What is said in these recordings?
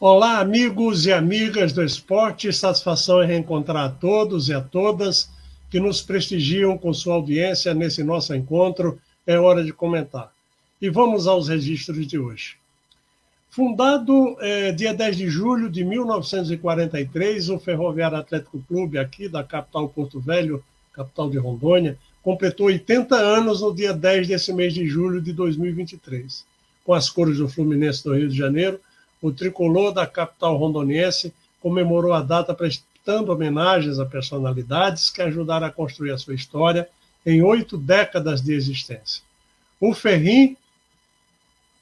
Olá, amigos e amigas do esporte, satisfação em reencontrar a todos e a todas que nos prestigiam com sua audiência nesse nosso encontro. É hora de comentar. E vamos aos registros de hoje. Fundado dia 10 de julho de 1943, o Ferroviário Atlético Clube, aqui da capital Porto Velho, capital de Rondônia, completou 80 anos no dia 10 desse mês de julho de 2023. Com as cores do Fluminense do Rio de Janeiro, o tricolor da capital rondoniense comemorou a data prestando homenagens a personalidades que ajudaram a construir a sua história em 8 décadas de existência. O Ferrim,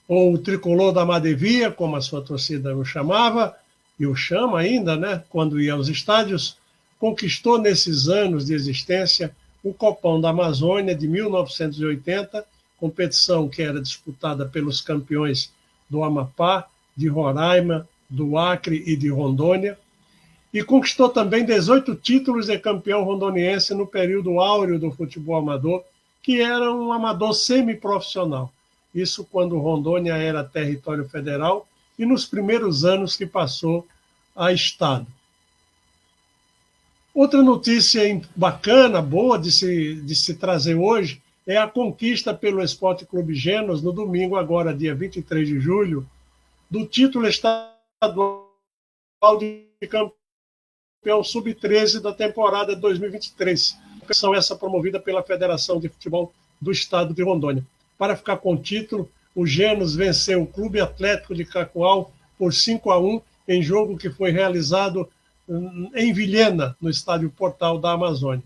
ou o tricolor da Madevia, como a sua torcida o chamava, e o chama ainda, né, quando ia aos estádios, conquistou nesses anos de existência o Copão da Amazônia de 1980, competição que era disputada pelos campeões do Amapá, de Roraima, do Acre e de Rondônia, e conquistou também 18 títulos de campeão rondoniense no período áureo do futebol amador, que era um amador semiprofissional. Isso quando Rondônia era território federal e nos primeiros anos que passou a Estado. Outra notícia bacana, boa de se trazer hoje, é a conquista pelo Esporte Clube Genos, no domingo, agora, dia 23 de julho, do título estadual de campeão sub-13 da temporada de 2023. São essa promovida pela Federação de Futebol do Estado de Rondônia. Para ficar com o título, o Genos venceu o Clube Atlético de Cacoal por 5-1 em jogo que foi realizado em Vilhena, no estádio Portal da Amazônia.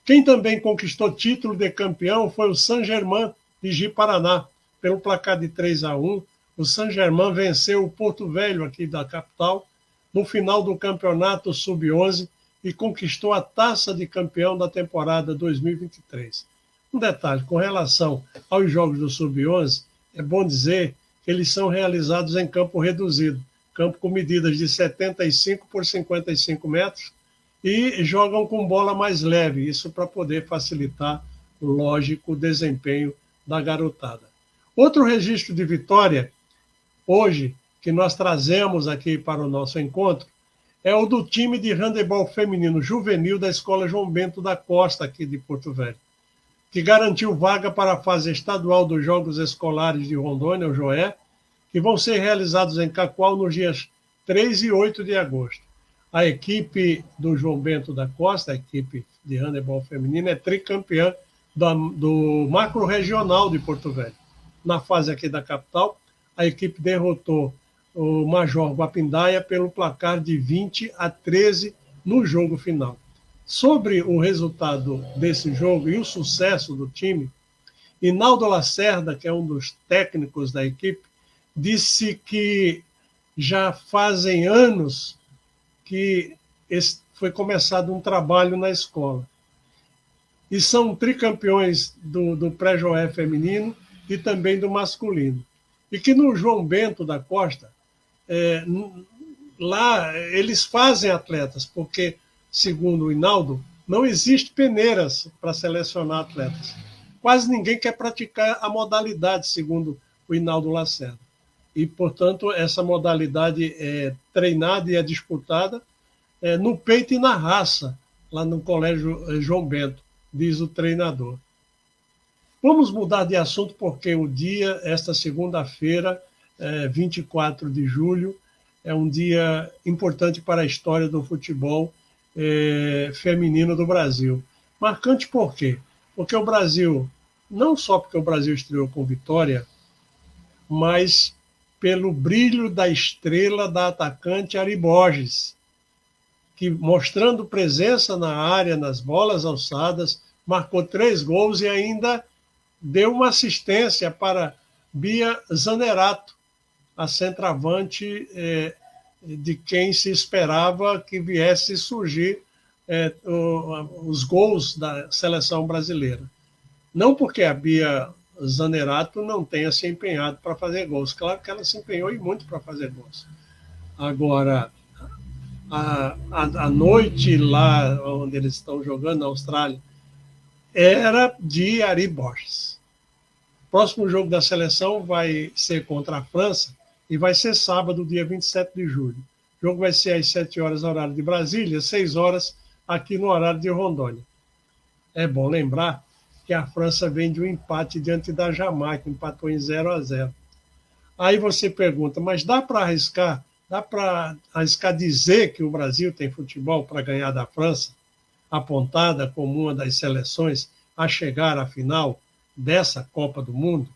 Quem também conquistou título de campeão foi o Saint-Germain de Ji-Paraná, pelo placar de 3-1. O Saint-Germain venceu o Porto Velho, aqui da capital, no final do campeonato sub-11 e conquistou a taça de campeão da temporada 2023. Um detalhe, com relação aos jogos do sub-11, é bom dizer que eles são realizados em campo reduzido, campo com medidas de 75 por 55 metros, e jogam com bola mais leve, isso para poder facilitar, lógico, o desempenho da garotada. Outro registro de vitória, hoje, que nós trazemos aqui para o nosso encontro, é o do time de handebol feminino juvenil da Escola João Bento da Costa, aqui de Porto Velho, que garantiu vaga para a fase estadual dos Jogos Escolares de Rondônia, o JOE, que vão ser realizados em Cacoal nos dias 3 e 8 de agosto. A equipe do João Bento da Costa, a equipe de handebol feminino, é tricampeã do macro regional de Porto Velho. Na fase aqui da capital, a equipe derrotou o Major Guapindaia pelo placar de 20-13 no jogo final. Sobre o resultado desse jogo e o sucesso do time, Inaldo Lacerda, que é um dos técnicos da equipe, disse que já fazem anos que foi começado um trabalho na escola. E são tricampeões do pré-joé feminino e também do masculino. E que no João Bento da Costa, lá eles fazem atletas, porque, segundo o Inaldo, não existe peneiras para selecionar atletas. Quase ninguém quer praticar a modalidade, segundo o Inaldo Lacerda. E, portanto, essa modalidade é treinada e é disputada no peito e na raça, lá no Colégio João Bento, diz o treinador. Vamos mudar de assunto porque o dia, esta segunda-feira, 24 de julho, é um dia importante para a história do futebol feminino do Brasil. Marcante por quê? Porque o Brasil, não só porque o Brasil estreou com vitória, mas pelo brilho da estrela da atacante Ari Borges, que, mostrando presença na área, nas bolas alçadas, marcou 3 gols e ainda deu uma assistência para Bia Zanerato, a centroavante de quem se esperava que viesse surgir os gols da seleção brasileira. Não porque a Bia Zanerato não tenha se empenhado para fazer gols. Claro que ela se empenhou e muito para fazer gols. Agora, a noite lá onde eles estão jogando, na Austrália, era de Ari Borges. O próximo jogo da seleção vai ser contra a França E vai ser sábado, dia 27 de julho. O jogo vai ser às 7 horas, horário de Brasília, 6 horas aqui no horário de Rondônia. É bom lembrar que a França vem de um empate diante da Jamaica, empatou em 0-0. Aí você pergunta, mas dá para arriscar? Dá para arriscar dizer que o Brasil tem futebol para ganhar da França, apontada como uma das seleções a chegar à final dessa Copa do Mundo?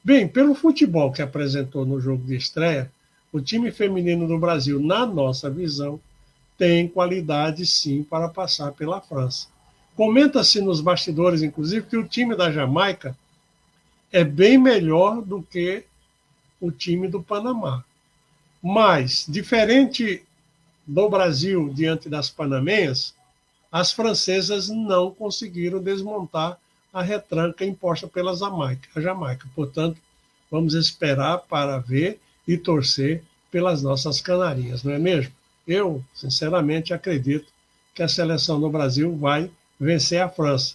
Bem, pelo futebol que apresentou no jogo de estreia, o time feminino do Brasil, na nossa visão, tem qualidade sim para passar pela França. Comenta-se nos bastidores, inclusive, que o time da Jamaica é bem melhor do que o time do Panamá. Mas, diferente do Brasil diante das panamenhas, as francesas não conseguiram desmontar a retranca imposta pela Jamaica. Portanto, vamos esperar para ver e torcer pelas nossas canarinhas, não é mesmo? Eu, sinceramente, acredito que a seleção do Brasil vai vencer a França.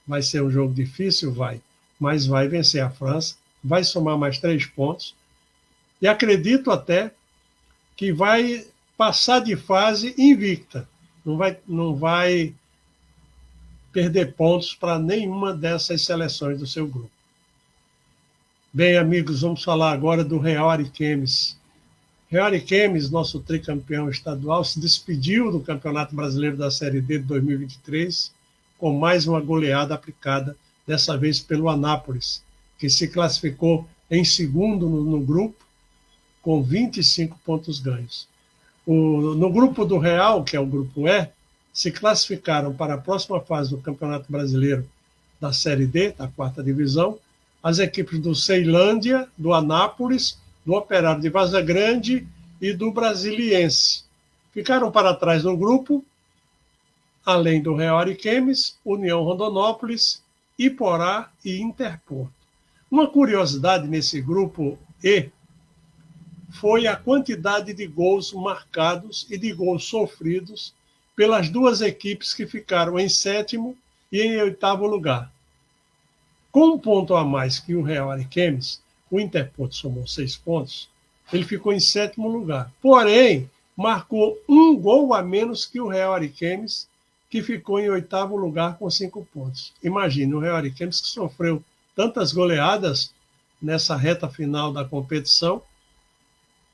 Vai ser um jogo difícil? Vai. Mas vai vencer a França, vai somar mais 3 pontos. E acredito até que vai passar de fase invicta. Não vai perder pontos para nenhuma dessas seleções do seu grupo. Bem, amigos, vamos falar agora do Real Ariquemes. Real Ariquemes, nosso tricampeão estadual, se despediu do Campeonato Brasileiro da Série D de 2023 com mais uma goleada aplicada, dessa vez pelo Anápolis, que se classificou em segundo no grupo, com 25 pontos ganhos. No grupo do Real, que é o grupo E, se classificaram para a próxima fase do Campeonato Brasileiro da Série D, da quarta divisão, as equipes do Ceilândia, do Anápolis, do Operário de Vaza Grande e do Brasiliense. Ficaram para trás no grupo, além do Real Ariquemes, União Rondonópolis, Iporá e Interporto. Uma curiosidade nesse grupo E foi a quantidade de gols marcados e de gols sofridos pelas duas equipes que ficaram em sétimo e em oitavo lugar. Com um ponto a mais que o Real Ariquemes, o Interporto somou 6 pontos, ele ficou em sétimo lugar. Porém, marcou um gol a menos que o Real Ariquemes, que ficou em oitavo lugar com 5 pontos. Imagine, o Real Ariquemes que sofreu tantas goleadas nessa reta final da competição,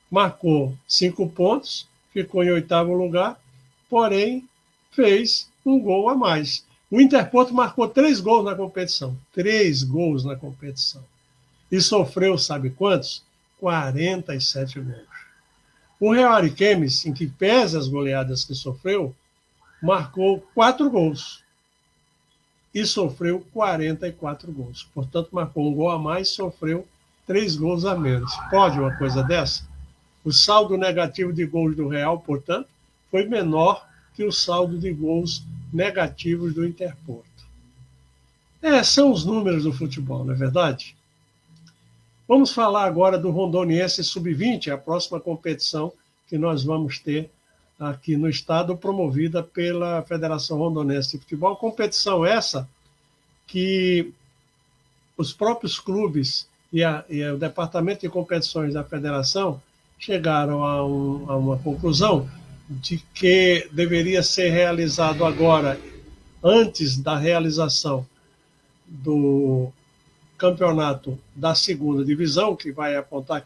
marcou 5 pontos, ficou em oitavo lugar, porém fez um gol a mais. O Interporto marcou 3 gols na competição. 3 gols na competição. E sofreu, sabe quantos? 47 gols. O Real Ariquemes, em que pesa as goleadas que sofreu, marcou 4 gols. E sofreu 44 gols. Portanto, marcou um gol a mais, sofreu 3 gols a menos. Pode uma coisa dessa? O saldo negativo de gols do Real, portanto, foi menor que o saldo de gols negativos do Interporto. São os números do futebol, não é verdade? Vamos falar agora do Rondoniense Sub-20, a próxima competição que nós vamos ter aqui no estado, promovida pela Federação Rondonense de Futebol. Competição essa que os próprios clubes e o Departamento de Competições da Federação chegaram a uma conclusão de que deveria ser realizado agora, antes da realização do campeonato da segunda divisão, que vai apontar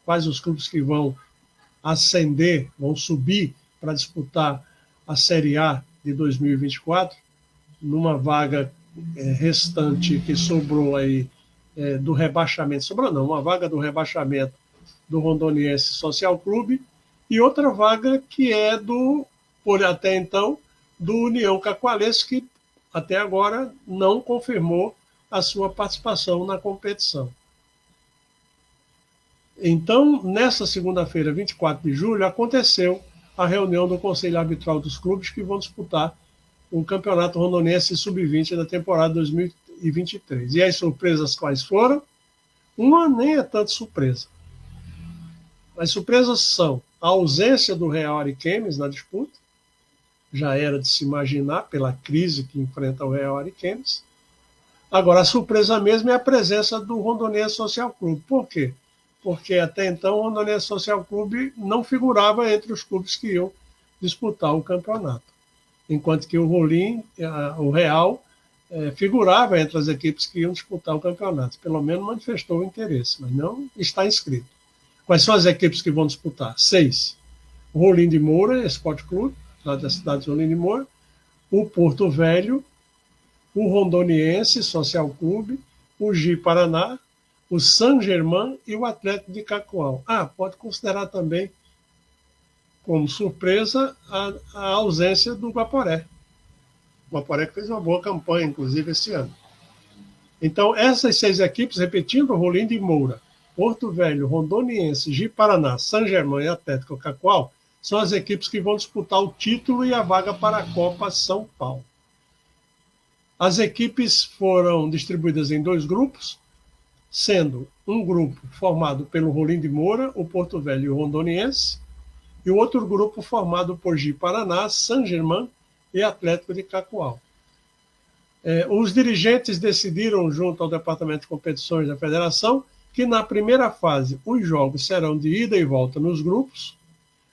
quais os clubes que vão ascender, vão subir para disputar a Série A de 2024, numa vaga restante que sobrou aí do rebaixamento, sobrou não, uma vaga do rebaixamento do Rondoniense Social Clube, e outra vaga que é por até então, do União Cacoalense, que até agora não confirmou a sua participação na competição. Então, nessa segunda-feira, 24 de julho, aconteceu a reunião do Conselho Arbitral dos clubes que vão disputar o Campeonato Rondoniense Sub-20 da temporada 2023. E as surpresas quais foram? Uma nem é tanto surpresa. As surpresas são a ausência do Real Ariquemes na disputa, já era de se imaginar pela crise que enfrenta o Real Ariquemes. Agora, a surpresa mesmo é a presença do Rondoniense Social Clube. Por quê? porque até então o Rondonense Social Clube não figurava entre os clubes que iam disputar o campeonato, enquanto que o Rolim, o Real, figurava entre as equipes que iam disputar o campeonato, pelo menos manifestou o interesse, mas não está inscrito. Quais são as equipes que vão disputar? 6. O Rolim de Moura, Esporte Clube, lá da cidade de Rolim de Moura, o Porto Velho, o Rondoniense Social Clube, o Gi Paraná, o San Germán e o Atlético de Cacoal. Pode considerar também, como surpresa, a ausência do Guaporé. O Guaporé que fez uma boa campanha, inclusive, esse ano. Então, essas 6 equipes, repetindo, Rolim de Moura, Porto Velho, Rondoniense, Gi Paraná, San Germán e Atlético Cacoal, são as equipes que vão disputar o título e a vaga para a Copa São Paulo. As equipes foram distribuídas em 2 grupos, sendo um grupo formado pelo Rolim de Moura, o Porto Velho e o Rondoniense, e o outro grupo formado por Gi Paraná, San Germán e Atlético de Cacoal. Os dirigentes decidiram, junto ao Departamento de Competições da Federação, que na primeira fase os jogos serão de ida e volta nos grupos,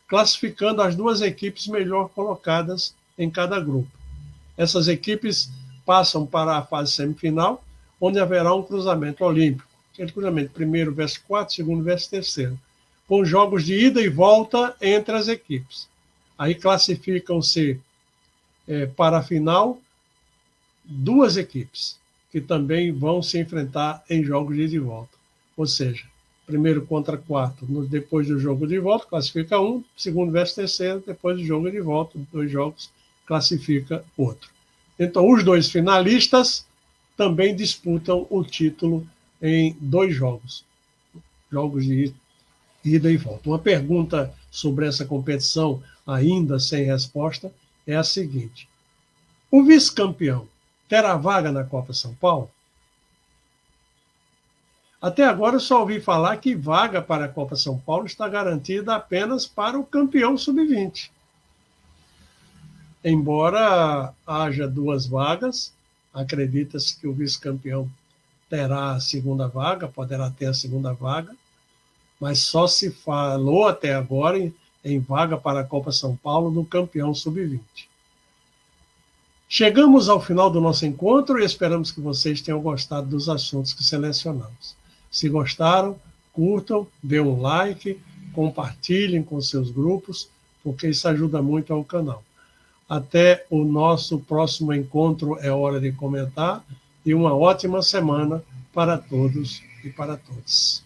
classificando as 2 equipes melhor colocadas em cada grupo. Essas equipes passam para a fase semifinal, onde haverá um cruzamento olímpico, aquele cruzamento primeiro versus 4, segundo versus terceiro, com jogos de ida e volta entre as equipes. Aí classificam-se para a final 2 equipes, que também vão se enfrentar em jogos de ida e volta. Ou seja, primeiro contra quarto, depois do jogo de volta, classifica um, segundo versus terceiro, depois do jogo de volta, 2 jogos, classifica outro. Então, os 2 finalistas também disputam o título em 2 jogos de ida e volta. Uma pergunta sobre essa competição, ainda sem resposta, é a seguinte: o vice-campeão terá vaga na Copa São Paulo? Até agora eu só ouvi falar que vaga para a Copa São Paulo está garantida apenas para o campeão sub-20. Embora haja 2 vagas, acredita-se que o vice-campeão terá a segunda vaga, poderá ter a segunda vaga, mas só se falou até agora em vaga para a Copa São Paulo do campeão sub-20. Chegamos ao final do nosso encontro e esperamos que vocês tenham gostado dos assuntos que selecionamos. Se gostaram, curtam, dêem um like, compartilhem com seus grupos, porque isso ajuda muito ao canal. Até o nosso próximo encontro, é hora de comentar, e uma ótima semana para todos e para todas.